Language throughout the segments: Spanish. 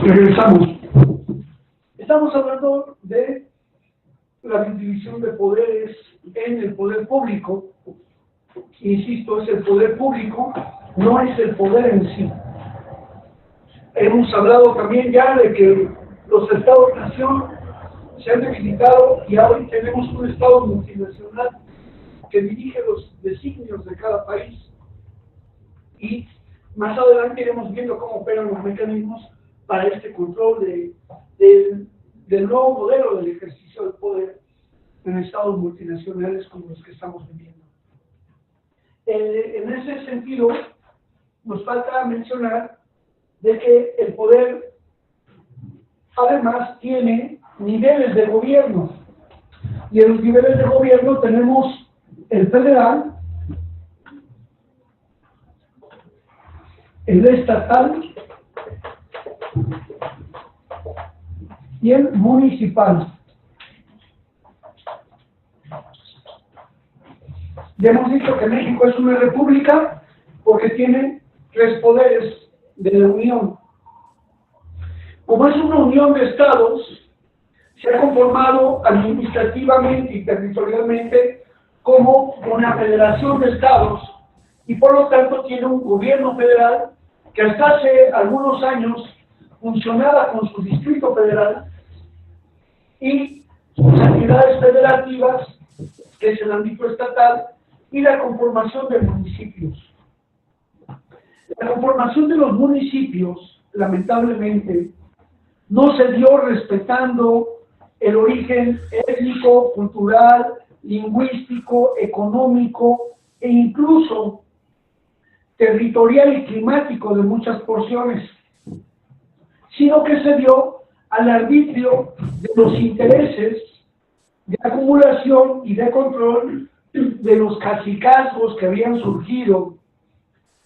Regresamos. Estamos hablando de la división de poderes en el poder público. Insisto, es el poder público, no es el poder en sí. Hemos hablado también ya de que los estados-nación se han debilitado y ahora tenemos un estado multinacional que dirige los designios de cada país. Y más adelante iremos viendo cómo operan los mecanismos para este control del nuevo modelo del ejercicio del poder en estados multinacionales como los que estamos viviendo. En ese sentido, nos falta mencionar de que el poder además tiene niveles de gobierno, y en los niveles de gobierno tenemos el federal, el estatal y el municipal. Ya hemos dicho que México es una república porque tiene 3 poderes de la Unión. Como es una unión de estados, se ha conformado administrativamente y territorialmente como una federación de estados y por lo tanto tiene un gobierno federal que hasta hace algunos años funcionaba con su distrito federal y sus entidades federativas, que es el ámbito estatal, y la conformación de municipios. La conformación de los municipios, lamentablemente, no se dio respetando el origen étnico, cultural, lingüístico, económico e incluso territorial y climático de muchas porciones, sino que se dio al arbitrio de los intereses de acumulación y de control de los cacicazgos que habían surgido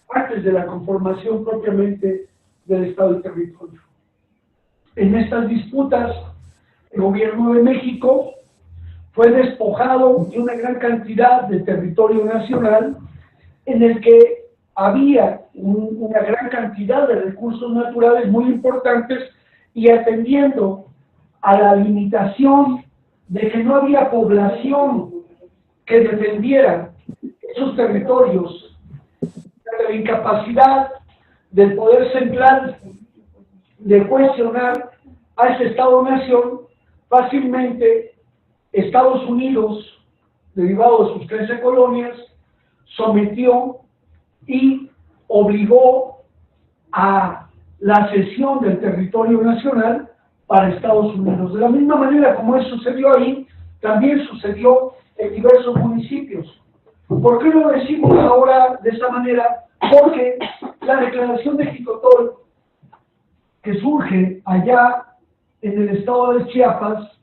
antes de la conformación propiamente del Estado y territorio. En estas disputas, el gobierno de México fue despojado de una gran cantidad de territorio nacional en el que había una gran cantidad de recursos naturales muy importantes, y atendiendo a la limitación de que no había población que defendiera esos territorios, de la incapacidad del poder central de cuestionar a ese Estado-nación, fácilmente Estados Unidos, derivado de sus 13 colonias, sometió y obligó a la cesión del territorio nacional para Estados Unidos. De la misma manera como eso sucedió ahí, también sucedió en diversos municipios. ¿Por qué lo decimos ahora de esta manera? Porque la declaración de Jicotol, que surge allá en el estado de Chiapas,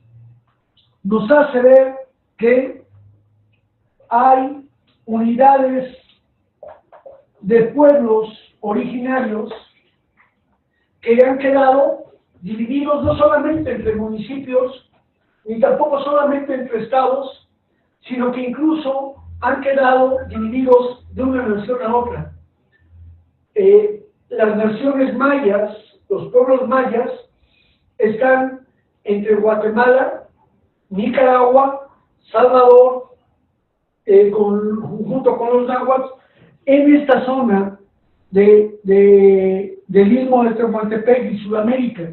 nos hace ver que hay unidades de pueblos originarios que han quedado divididos no solamente entre municipios, ni tampoco solamente entre estados, sino que incluso han quedado divididos de una nación a otra. Las naciones mayas, los pueblos mayas, están entre Guatemala, Nicaragua, Salvador, junto con los náhuatl, en esta zona del istmo de Tehuantepec y Sudamérica,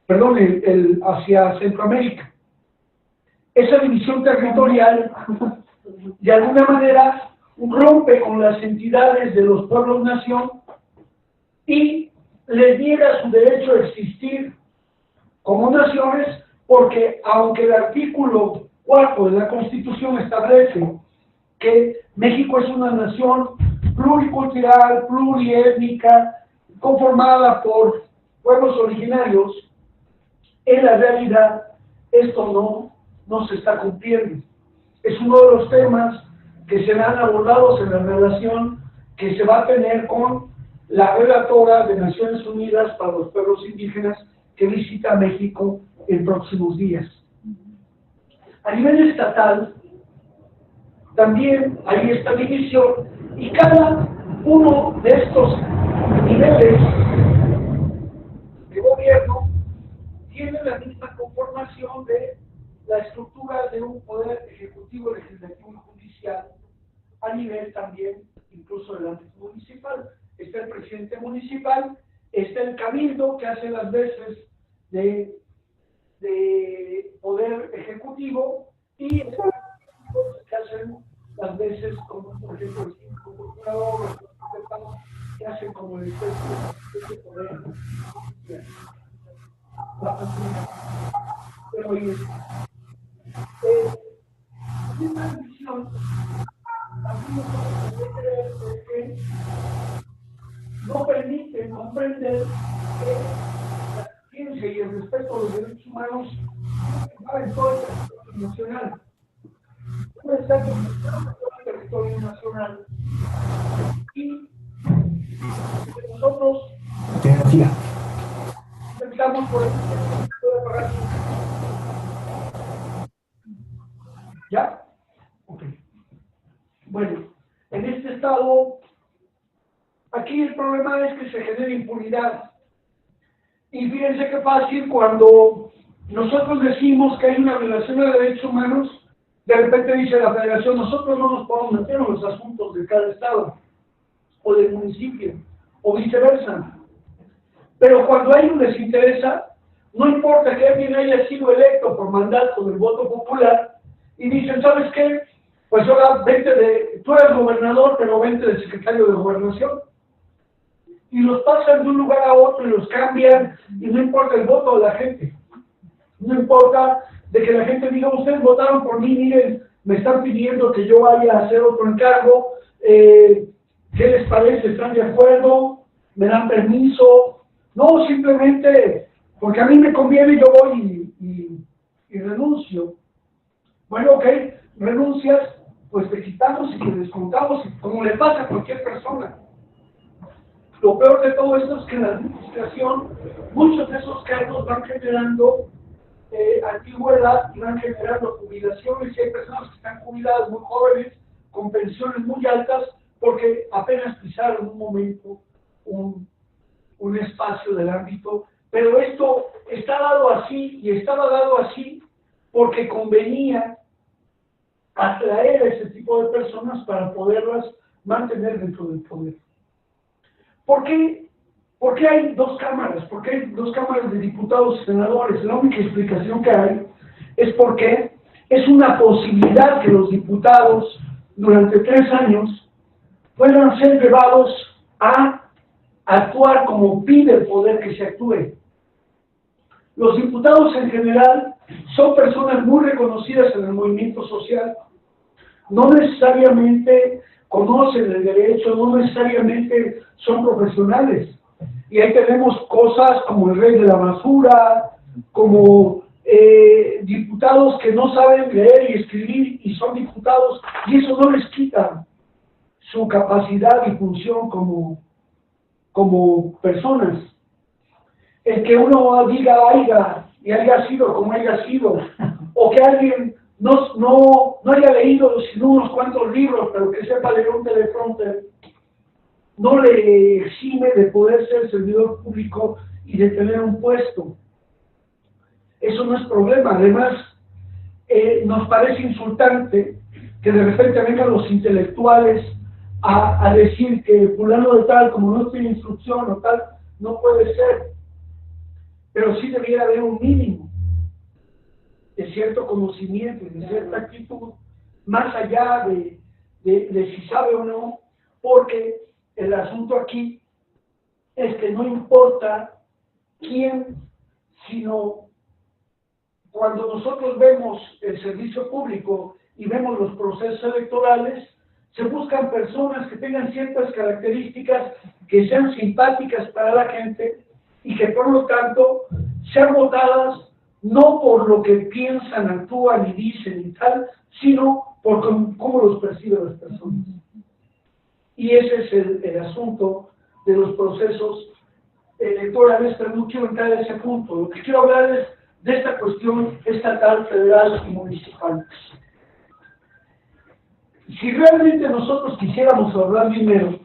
perdón, hacia Centroamérica. Esa división territorial, de alguna manera, rompe con las entidades de los pueblos-nación y les niega su derecho a existir como naciones, porque aunque el artículo 4 de la Constitución establece que México es una nación pluricultural, pluriétnica, conformada por pueblos originarios, en la realidad esto no se está cumpliendo. Es uno de los temas que serán abordados en la relación que se va a tener con la relatora de Naciones Unidas para los Pueblos Indígenas, que visita México en próximos días. A nivel estatal, también hay esta división, y cada uno de estos niveles de gobierno está el presidente municipal, está el cabildo que hace las veces de poder ejecutivo y está el que hacen las veces como por ejemplo el síndico procurador, los diputados que hacen como el especie de poder. Pero hoy es una visión, algunos que no permiten comprender que la ciencia y el respeto a los derechos humanos va en todo el territorio nacional. No está en todo el territorio nacional. Y nosotros empezamos por el ¿ya? Ok. Bueno, en este estado, aquí el problema es que se genera impunidad. Y fíjense qué fácil cuando nosotros decimos que hay una violación de derechos humanos, de repente dice la federación, nosotros no nos podemos meter en los asuntos de cada estado, o del municipio, o viceversa. Pero cuando a ellos les interesa, no importa que alguien haya sido electo por mandato del voto popular, y dicen, ¿sabes qué? Pues ahora tú eres gobernador, pero vente de secretario de gobernación. Y los pasan de un lugar a otro y los cambian, y no importa el voto de la gente. No importa de que la gente diga, ustedes votaron por mí, miren, me están pidiendo que yo vaya a hacer otro encargo, ¿qué les parece? ¿Están de acuerdo? ¿Me dan permiso? No, simplemente, porque a mí me conviene, yo voy y renuncio. Bueno, ok, renuncias, pues te quitamos y te descontamos, como le pasa a cualquier persona. Lo peor de todo esto es que en la administración, muchos de esos cargos van generando antigüedad y van generando jubilaciones, y hay personas que están jubiladas muy jóvenes, con pensiones muy altas, porque apenas pisaron un momento un espacio del ámbito, pero esto está dado así, y estaba dado así porque convenía atraer a ese tipo de personas para poderlas mantener dentro del poder. ¿Por qué hay dos cámaras? ¿Por qué hay dos cámaras de diputados y senadores? La única explicación que hay es porque es una posibilidad que los diputados durante 3 años puedan ser llevados a actuar como pide el poder que se actúe. Los diputados en general son personas muy reconocidas en el movimiento social. No necesariamente conocen el derecho, no necesariamente son profesionales. Y ahí tenemos cosas como el rey de la basura, como diputados que no saben leer y escribir y son diputados, y eso no les quita su capacidad y función como personas. El que uno diga y haya sido como haya sido, o que alguien no haya leído sino unos cuantos libros, pero que sepa leer un teleprompter, no le exime de poder ser servidor público y de tener un puesto. Eso no es problema. Además, nos parece insultante que de repente vengan los intelectuales a decir que fulano de tal, como no tiene instrucción o tal, no puede ser. Pero sí debiera haber un mínimo de cierto conocimiento, de cierta actitud, más allá de si sabe o no, porque el asunto aquí es que no importa quién, sino cuando nosotros vemos el servicio público y vemos los procesos electorales, se buscan personas que tengan ciertas características que sean simpáticas para la gente y que por lo tanto sean votadas no por lo que piensan, actúan y dicen y tal, sino por cómo los perciben las personas. Y ese es el asunto de los procesos electorales, pero no quiero entrar en ese punto. Lo que quiero hablar es de esta cuestión estatal, federal y municipal. Si realmente nosotros quisiéramos ahorrar dinero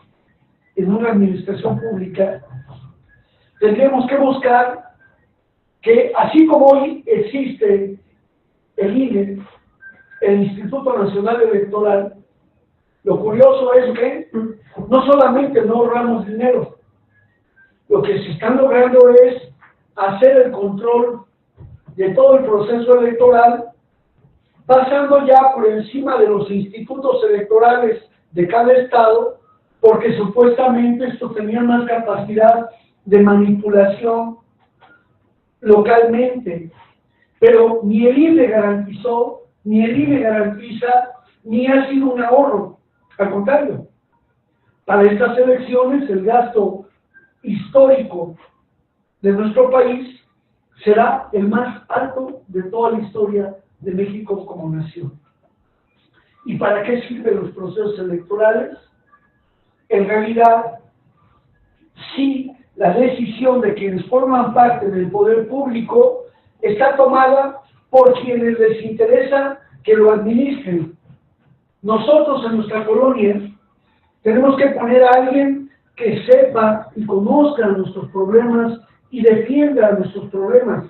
en una administración pública, tendríamos que buscar que, así como hoy existe el INE, el Instituto Nacional Electoral, Lo curioso es que no solamente no ahorramos dinero, lo que se está logrando es hacer el control de todo el proceso electoral, pasando ya por encima de los institutos electorales de cada estado, porque supuestamente estos tenían más capacidad de manipulación localmente. Pero ni el INE garantizó, ni el INE garantiza, ni ha sido un ahorro. Al contrario, para estas elecciones el gasto histórico de nuestro país será el más alto de toda la historia de México como nación. ¿Y para qué sirven los procesos electorales? En realidad, sí, la decisión de quienes forman parte del poder público está tomada por quienes les interesa que lo administren. Nosotros en nuestra colonia tenemos que poner a alguien que sepa y conozca nuestros problemas y defienda nuestros problemas.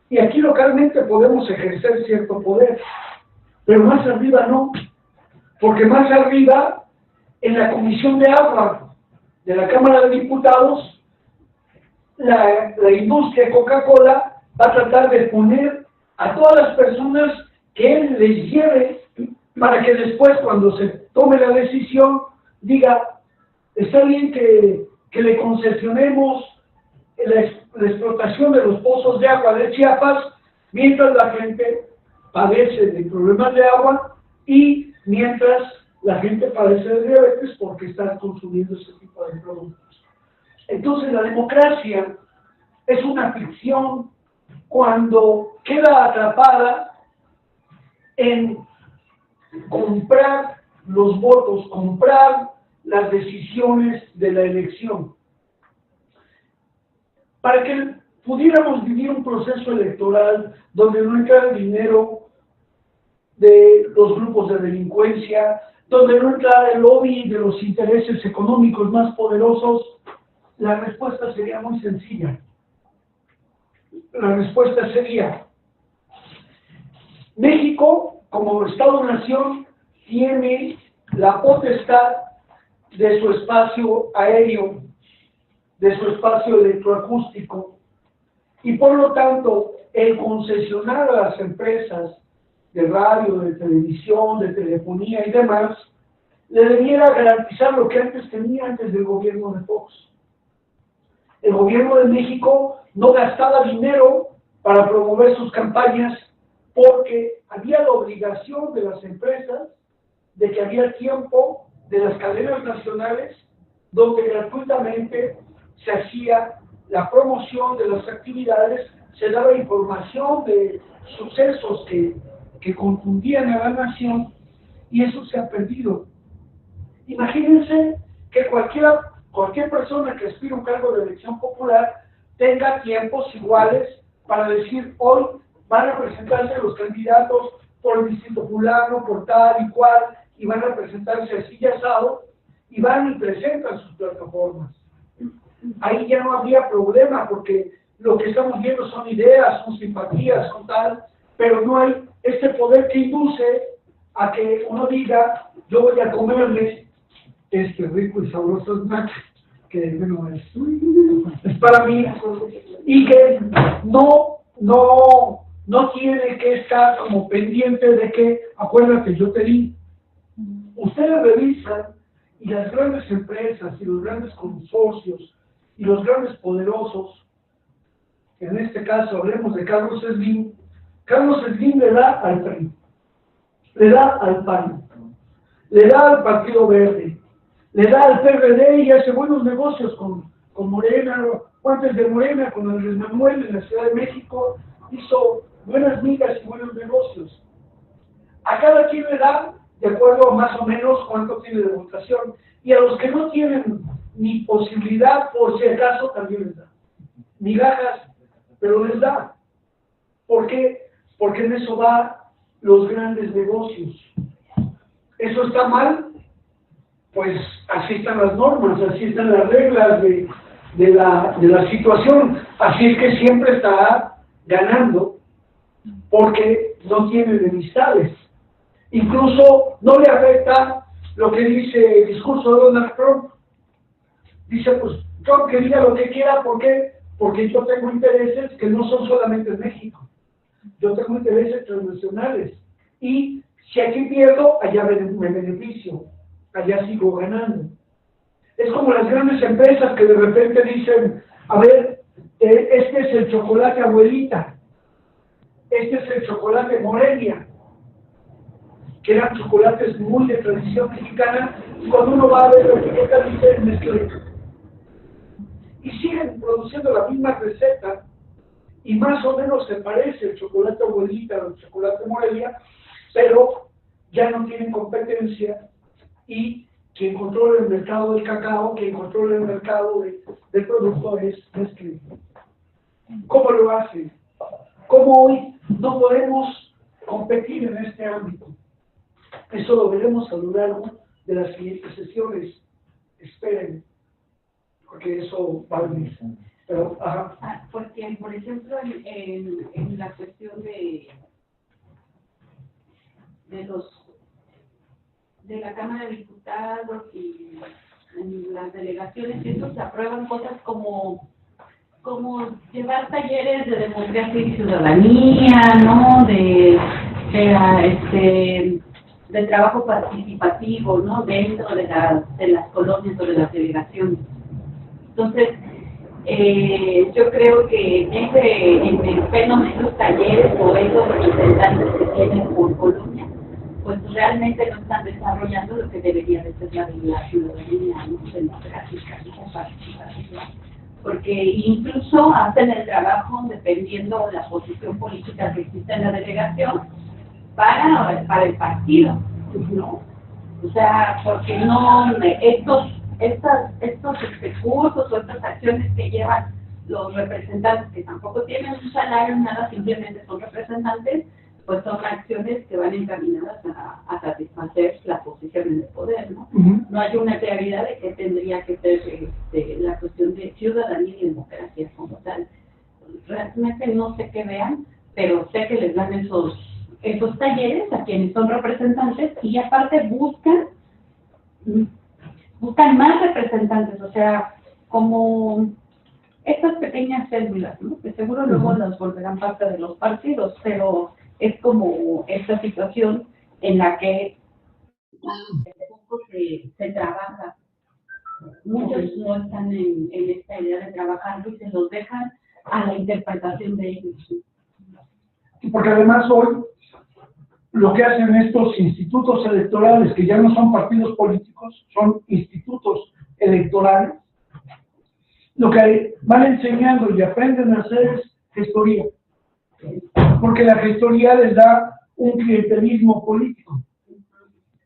Y aquí localmente podemos ejercer cierto poder, pero más arriba no, porque más arriba, en la Comisión de Agua de la Cámara de Diputados, la industria Coca-Cola va a tratar de poner a todas las personas que él les lleve para que después, cuando se tome la decisión, diga, está bien que le concesionemos la explotación de los pozos de agua de Chiapas, mientras la gente padece de problemas de agua y mientras la gente padece de diabetes porque están consumiendo ese tipo de productos. Entonces la democracia es una ficción cuando queda atrapada en comprar los votos, comprar las decisiones de la elección. Para que pudiéramos vivir un proceso electoral donde no entra el dinero de los grupos de delincuencia, donde no entra el lobby de los intereses económicos más poderosos, la respuesta sería muy sencilla. La respuesta sería, México, como Estado-nación, tiene la potestad de su espacio aéreo, de su espacio electroacústico, y por lo tanto, el concesionar a las empresas de radio, de televisión, de telefonía y demás, le debiera garantizar lo que antes tenía antes del gobierno de Fox. El gobierno de México no gastaba dinero para promover sus campañas porque había la obligación de las empresas de que había tiempo de las cadenas nacionales donde gratuitamente se hacía la promoción de las actividades, se daba información de sucesos que confundían a la nación, y eso se ha perdido. Imagínense que cualquier persona que aspire a un cargo de elección popular tenga tiempos iguales para decir, hoy van a presentarse los candidatos por el distrito fulano, por tal y cual, y van a presentarse así y asado, y van y presentan sus plataformas. Ahí ya no habría problema, porque lo que estamos viendo son ideas, son simpatías, son tal, pero no hay este poder que induce a que uno diga, yo voy a comerme este rico y sabroso snack, que bueno, es para mí, y que no tiene que estar como pendiente de que, acuérdate, yo te di. Ustedes revisan, y las grandes empresas, y los grandes consorcios, y los grandes poderosos, en este caso hablemos de Carlos Slim le da al PRI, le da al PAN, le da al Partido Verde, le da al PRD y hace buenos negocios con Morena, antes de Morena, con Andrés Manuel en la Ciudad de México, hizo buenas migas y buenos negocios. A cada quien le da de acuerdo a más o menos cuánto tiene de votación, y a los que no tienen ni posibilidad, por si acaso, también les da. Migajas, pero les da. ¿Por qué? Porque en eso va los grandes negocios. ¿Eso está mal? Pues así están las normas, así están las reglas de la situación. Así es que siempre estará ganando, porque no tiene enemistades. Incluso no le afecta lo que dice el discurso de Donald Trump. Dice, pues, Trump que diga lo que quiera, ¿por qué? Porque yo tengo intereses que no son solamente en México. Yo tengo intereses transnacionales. Y si aquí pierdo, allá me beneficio. Allá sigo ganando. Es como las grandes empresas que de repente dicen, a ver, este es el chocolate abuelita, este es el chocolate Morelia, que eran chocolates muy de tradición mexicana, y cuando uno va a ver la etiqueta dice Nestlé. Y siguen produciendo la misma receta, y más o menos se parece el chocolate abuelita al chocolate Morelia, pero ya no tienen competencia, y quien controla el mercado del cacao, quien controla el mercado del producto es Nestlé. ¿Cómo lo hace? ¿Cómo hoy no podemos competir en este ámbito? Eso lo veremos a lo largo de las siguientes sesiones. Esperen, porque eso va a venir. Pero, ajá. Porque, por ejemplo, en la cuestión de la Cámara de Diputados y en las delegaciones, eso se aprueban cosas como llevar talleres de democracia y ciudadanía, ¿no? De trabajo participativo, ¿no? Dentro de las colonias o de las delegaciones. Entonces, yo creo que en el fenómeno de esos talleres o esos representantes que tienen por colonia, pues realmente no están desarrollando lo que debería de ser la ciudadanía, ¿no? Democrática, ¿no? Participativa. Porque incluso hacen el trabajo dependiendo de la posición política que existe en la delegación para el partido, ¿no? O sea, porque no estos cursos o estas acciones que llevan los representantes, que tampoco tienen un salario, nada, simplemente son representantes, pues son acciones que van encaminadas a satisfacer la posición en el poder, ¿no? No hay una claridad de qué tendría que ser la cuestión de ciudadanía y democracia como tal. Realmente no sé qué vean, pero sé que les dan esos talleres a quienes son representantes y aparte buscan más representantes, o sea, como estas pequeñas células, ¿no? Que seguro luego las volverán parte de los partidos, pero es como esta situación en la que se trabaja. Muchos no están en esta idea de trabajar y se los dejan a la interpretación de ellos. Porque además hoy lo que hacen estos institutos electorales, que ya no son partidos políticos, son institutos electorales, lo que van enseñando y aprenden a hacer es gestoría. Porque la gestoría les da un clientelismo político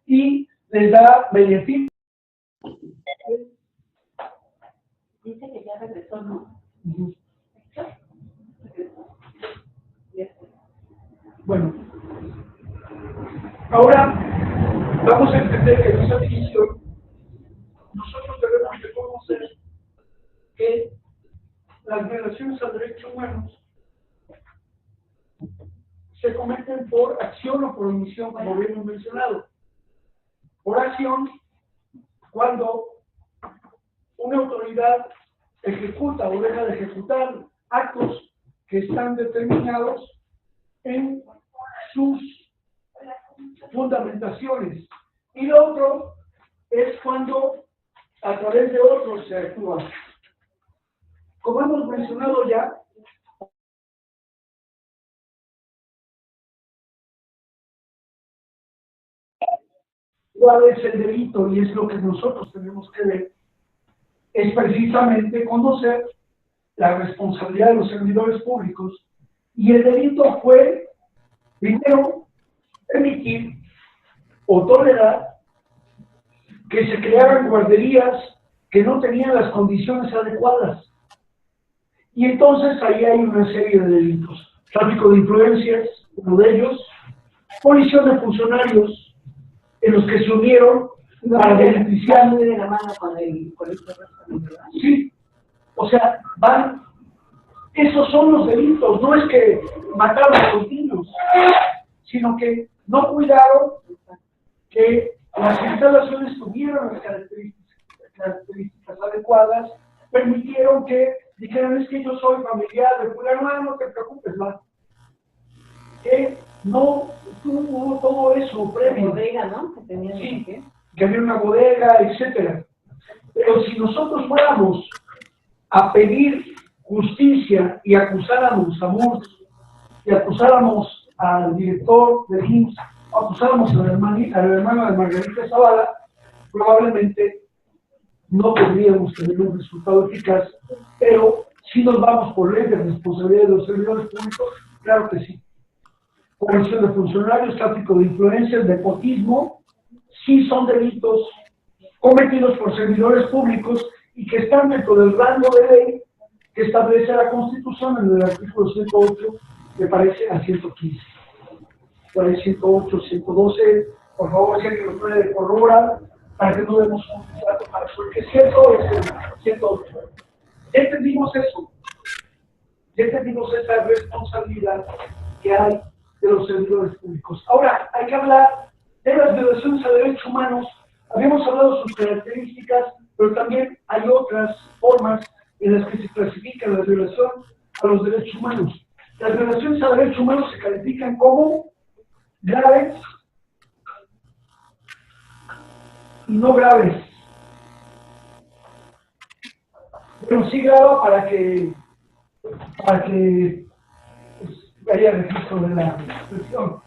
y les da beneficio. Dice que ya regresó, ¿no? Bueno, ahora vamos a entender que en esa división nosotros debemos de conocer que las violaciones a derechos humanos se cometen por acción o por omisión, como habíamos mencionado. Por acción, cuando una autoridad ejecuta o deja de ejecutar actos que están determinados en sus fundamentaciones. Y lo otro es cuando a través de otros se actúa. Como hemos mencionado ya, ¿cuál es el delito? Y es lo que nosotros tenemos que ver. Es precisamente conocer la responsabilidad de los servidores públicos. Y el delito fue, primero, permitir o tolerar que se crearan guarderías que no tenían las condiciones adecuadas. Y entonces ahí hay una serie de delitos. Tráfico de influencias, uno de ellos, colisión de funcionarios en los que se unieron para beneficiar de la mano con el ¿verdad? Sí, o sea, esos son los delitos, no es que mataron a los niños, sino que no cuidaron que las instalaciones tuvieron las características adecuadas, permitieron que dijeran, es que yo soy familiar de fulano, no te preocupes, va. Que no tuvo todo eso previo. Bodega, ¿no? Que tenía sí, que había una bodega, etcétera. Pero si nosotros fuéramos a pedir justicia y acusáramos a Murs, y acusáramos al director de IMSS, acusáramos al hermano de Margarita Zavala, probablemente no podríamos tener un resultado eficaz, pero si nos vamos por ley de responsabilidad de los servidores públicos, claro que sí. Corrupción de funcionarios, tráfico de influencias, nepotismo, sí son delitos cometidos por servidores públicos y que están dentro del rango de ley que establece la Constitución en el artículo 108, me parece, a 115. Por ahí 108, 112, por favor, si alguien lo puede corroborar, para que no demos un dato falso. Porque cierto es el 108. Ya entendimos eso. Ya entendimos esa responsabilidad que hay de los servidores públicos. Ahora, hay que hablar de las violaciones a derechos humanos. Habíamos hablado de sus características, pero también hay otras formas en las que se clasifica la violación a los derechos humanos. Las violaciones a derechos humanos se califican como graves y no graves. Pero sí grave para que pues, haya registro de la expresión.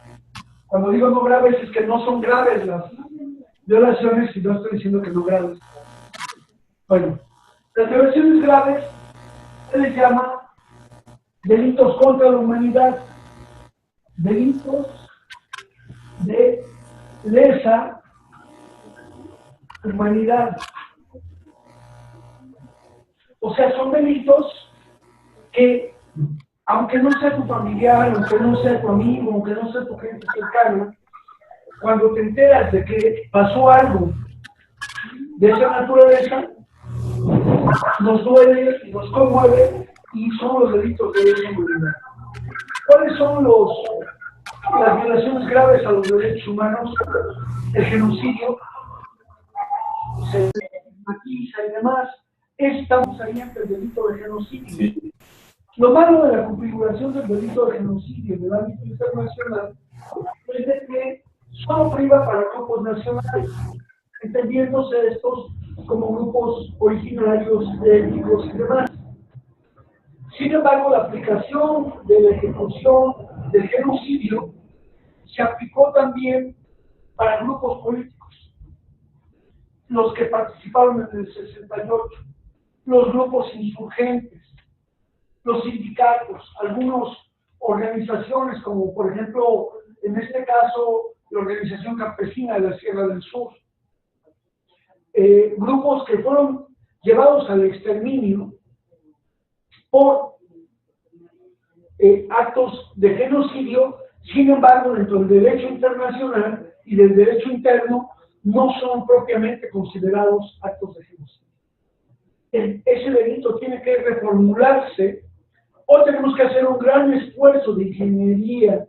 Cuando digo no graves es que no son graves las violaciones y no estoy diciendo que no graves. Bueno, las violaciones graves se les llama delitos contra la humanidad, delitos de lesa humanidad. O sea, son delitos que, aunque no sea tu familiar, aunque no sea tu amigo, aunque no sea tu gente cercana, cuando te enteras de que pasó algo de esa naturaleza, nos duele y nos conmueve y son los delitos de lesa humanidad. ¿Cuáles son las violaciones graves a los derechos humanos? El genocidio, se matiza y demás. Estamos ahí ante el delito de genocidio. Lo malo de la configuración del delito de genocidio en el ámbito internacional es de que solo priva para grupos nacionales, entendiéndose estos como grupos originarios, étnicos y demás. Sin embargo, la aplicación de la ejecución del genocidio se aplicó también para grupos políticos, los que participaron en el 68, los grupos insurgentes, los sindicatos, algunas organizaciones como por ejemplo, en este caso, la Organización Campesina de la Sierra del Sur, grupos que fueron llevados al exterminio por actos de genocidio. Sin embargo, dentro del derecho internacional y del derecho interno, no son propiamente considerados actos de genocidio. Ese delito tiene que reformularse, o tenemos que hacer un gran esfuerzo de ingeniería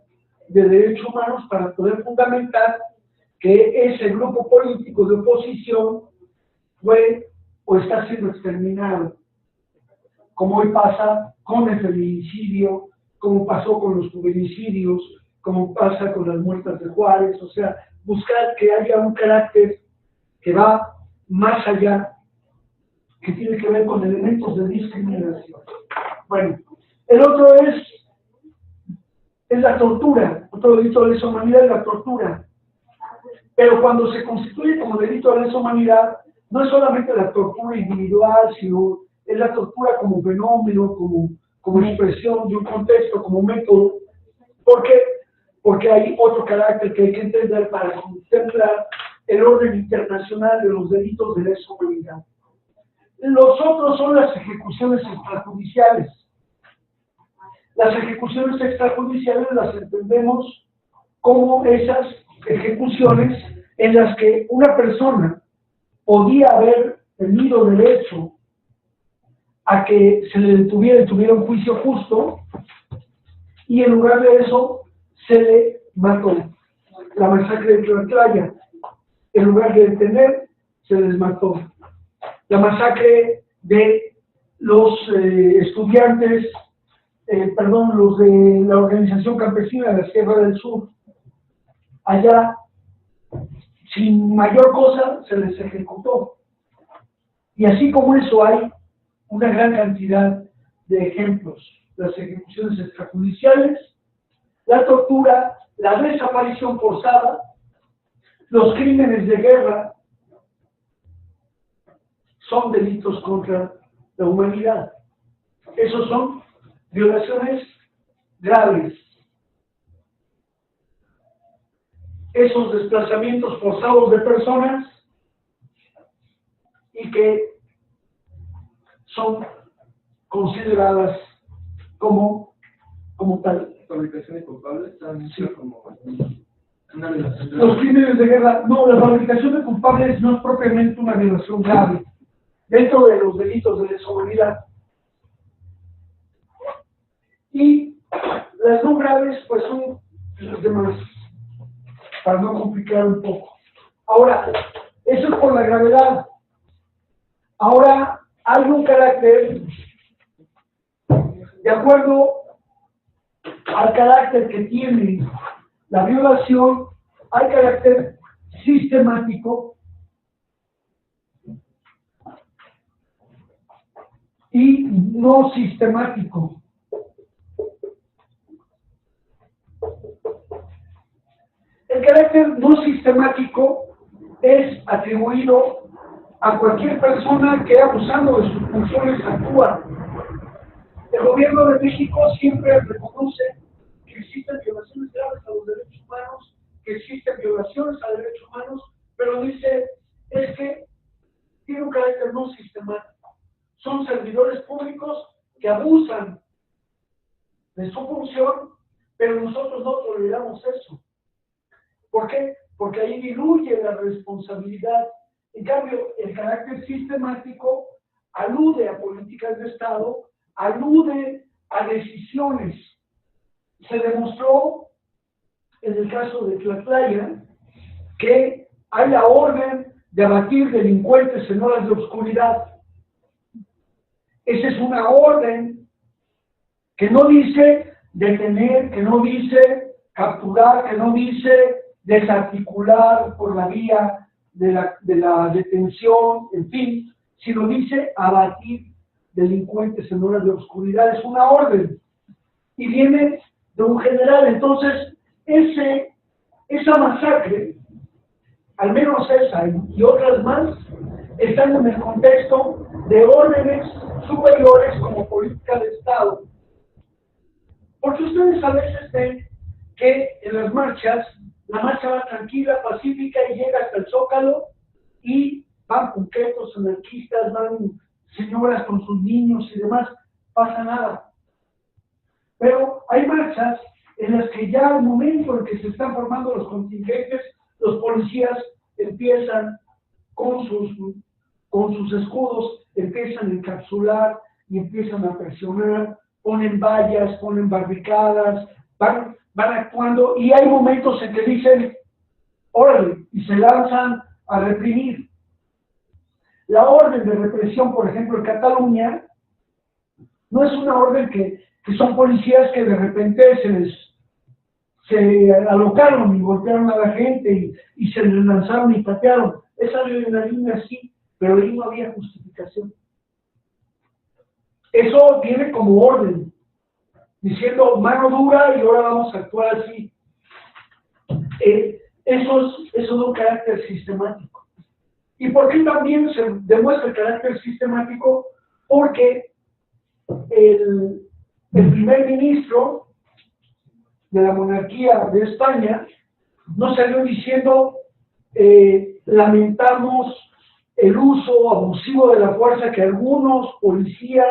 de derechos humanos para poder fundamentar que ese grupo político de oposición fue o está siendo exterminado, como hoy pasa con el feminicidio, como pasó con los feminicidios, como pasa con las muertes de Juárez. O sea, buscar que haya un carácter que va más allá, que tiene que ver con elementos de discriminación. Bueno, el otro es la tortura. Otro delito de lesa humanidad es la tortura. Pero cuando se constituye como delito de lesa humanidad, no es solamente la tortura individual, sino es la tortura como fenómeno, como expresión de un contexto, como método. ¿Por qué? Porque hay otro carácter que hay que entender para contemplar el orden internacional de los delitos de lesa humanidad. Los otros son las ejecuciones extrajudiciales. Las ejecuciones extrajudiciales las entendemos como esas ejecuciones en las que una persona podía haber tenido derecho a que se le detuviera y tuviera un juicio justo, y en lugar de eso se le mató. La masacre de Tlatlaya. en lugar de detener, se les mató. La masacre de los estudiantes, los de la organización campesina de la Sierra del Sur, allá, sin mayor cosa, se les ejecutó. Y así como eso hay una gran cantidad de ejemplos: las ejecuciones extrajudiciales, la tortura, la desaparición forzada, los crímenes de guerra, son delitos contra la humanidad. Esos son violaciones graves. Esos desplazamientos forzados de personas y que son consideradas como tal. Fabricación de culpables también sí. Como una violación. Los crímenes de guerra, no, la fabricación de culpables no es propiamente una violación grave dentro de los delitos de lesa humanidad. Y las no graves, pues son las demás, para no complicar un poco. Ahora, eso es por la gravedad. Ahora, hay un carácter, de acuerdo al carácter que tiene la violación, hay carácter sistemático y no sistemático. El carácter no sistemático es atribuido a cualquier persona que, abusando de sus funciones, actúa. El gobierno de México siempre reconoce que existen violaciones graves a los derechos humanos, que existen violaciones a derechos humanos, pero dice, es que tiene un carácter no sistemático. Son servidores públicos que abusan de su función, pero nosotros no toleramos eso. ¿Por qué? Porque ahí diluye la responsabilidad. En cambio, el carácter sistemático alude a políticas de Estado, alude a decisiones. Se demostró en el caso de Tlatlaya que hay la orden de abatir delincuentes en horas de oscuridad. Esa es una orden que no dice detener, que no dice capturar, que no dice desarticular por la vía de la detención, en fin, sino dice abatir delincuentes en horas de oscuridad. Es una orden y viene de un general. Entonces, esa masacre, al menos esa y otras más, están en el contexto de órdenes superiores como política de Estado. Porque ustedes a veces ven que en las marchas, la marcha va tranquila, pacífica y llega hasta el Zócalo y van punquetos, anarquistas, van señoras con sus niños y demás, pasa nada. Pero hay marchas en las que ya al momento en que se están formando los contingentes, los policías empiezan con sus escudos, empiezan a encapsular y empiezan a presionar, ponen vallas, ponen barricadas, van actuando, y hay momentos en que dicen, órale, y se lanzan a reprimir. La orden de represión, por ejemplo, en Cataluña, no es una orden que son policías que de repente se alocaron y golpearon a la gente y se les lanzaron y patearon. Esa adrenalina sí, pero ahí no había justificación. Eso viene como orden, diciendo mano dura y ahora vamos a actuar así. Eso es un carácter sistemático. ¿Y por qué también se demuestra el carácter sistemático? Porque el primer ministro de la monarquía de España no salió diciendo lamentamos el uso abusivo de la fuerza que algunos policías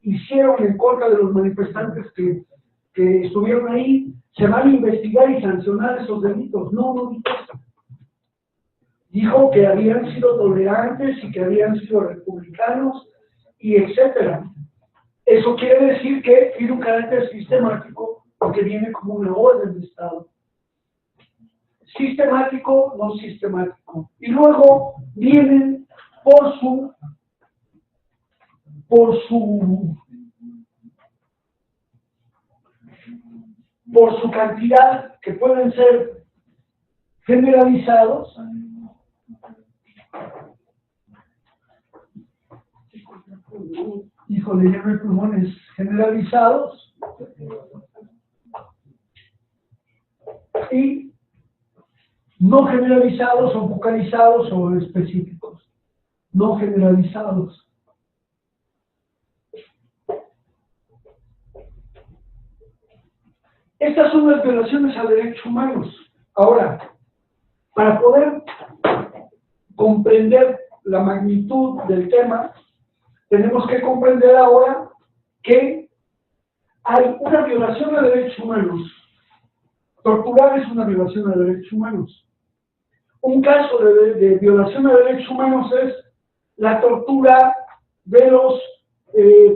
hicieron en contra de los manifestantes que estuvieron ahí, se van a investigar y sancionar esos delitos. No dijo eso. Dijo que habían sido tolerantes y que habían sido republicanos y etcétera. Eso quiere decir que tiene un carácter sistemático porque viene como una orden de Estado. sistemático, no sistemático. Y luego vienen por su cantidad, que pueden ser generalizados, híjole, ya no hay pulmones, generalizados y no generalizados o focalizados o específicos, no generalizados. Estas son las violaciones a derechos humanos. Ahora, para poder comprender la magnitud del tema, tenemos que comprender ahora que hay una violación a derechos humanos. Torturar es una violación a derechos humanos. Un caso de violación a derechos humanos es la tortura de los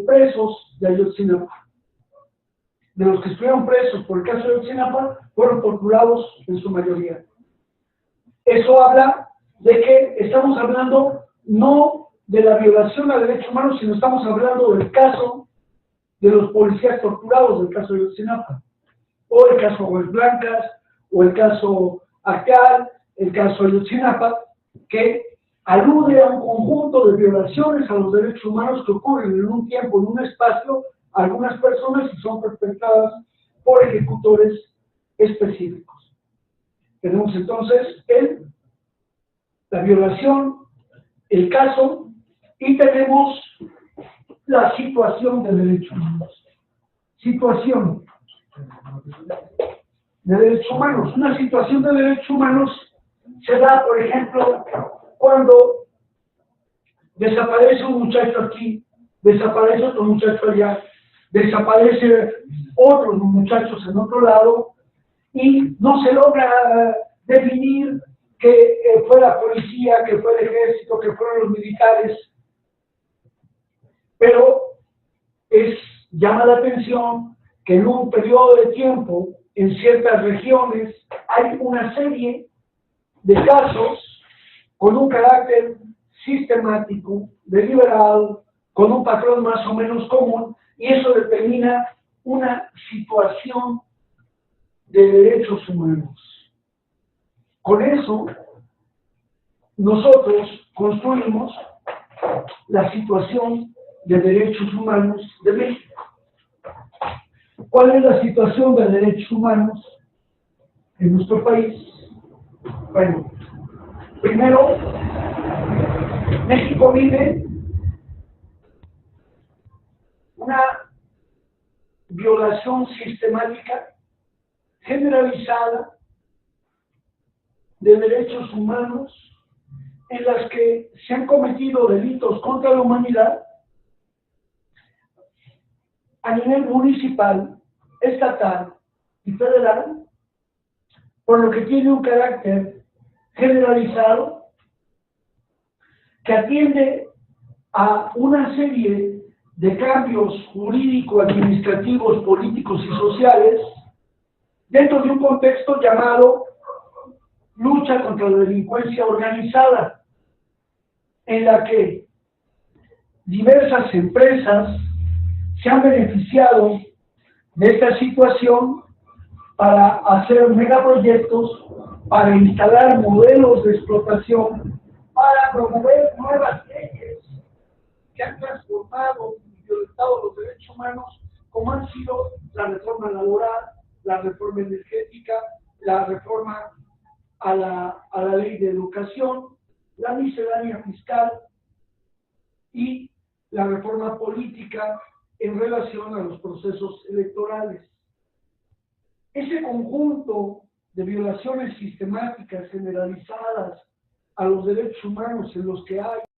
presos de Ayotzinapa. De los que estuvieron presos por el caso de Ayotzinapa, fueron torturados en su mayoría. Eso habla de que estamos hablando no de la violación a derechos humanos, sino estamos hablando del caso de los policías torturados del caso de Ayotzinapa, o el caso Aguas Blancas, o el caso Akal, el caso Ayotzinapa, que alude a un conjunto de violaciones a los derechos humanos que ocurren en un tiempo, en un espacio, a algunas personas y son perpetradas por ejecutores específicos. Tenemos entonces la violación, el caso, y tenemos la situación de derechos humanos. Situación de derechos humanos. Una situación de derechos humanos se da, por ejemplo, cuando desaparece un muchacho aquí, desaparece otro muchacho allá, desaparece otros muchachos en otro lado, y no se logra definir que fue la policía, que fue el ejército, que fueron los militares, pero llama la atención que en un periodo de tiempo, en ciertas regiones, hay una serie de casos con un carácter sistemático, deliberado, con un patrón más o menos común, y eso determina una situación de derechos humanos. Con eso, nosotros construimos la situación de derechos humanos de México. ¿Cuál es la situación de derechos humanos en nuestro país? Bueno, primero, México vive una violación sistemática, generalizada, de derechos humanos, en las que se han cometido delitos contra la humanidad a nivel municipal, estatal y federal, por lo que tiene un carácter generalizado que atiende a una serie de cambios jurídico-administrativos, políticos y sociales dentro de un contexto llamado lucha contra la delincuencia organizada, en la que diversas empresas se han beneficiado de esta situación para hacer megaproyectos, para instalar modelos de explotación, para promover nuevas leyes que han transformado y violentado los derechos humanos, como han sido la reforma laboral, la reforma energética, la reforma a la ley de educación, la miscelánea fiscal y la reforma política en relación a los procesos electorales. Ese conjunto de violaciones sistemáticas generalizadas a los derechos humanos en los que hay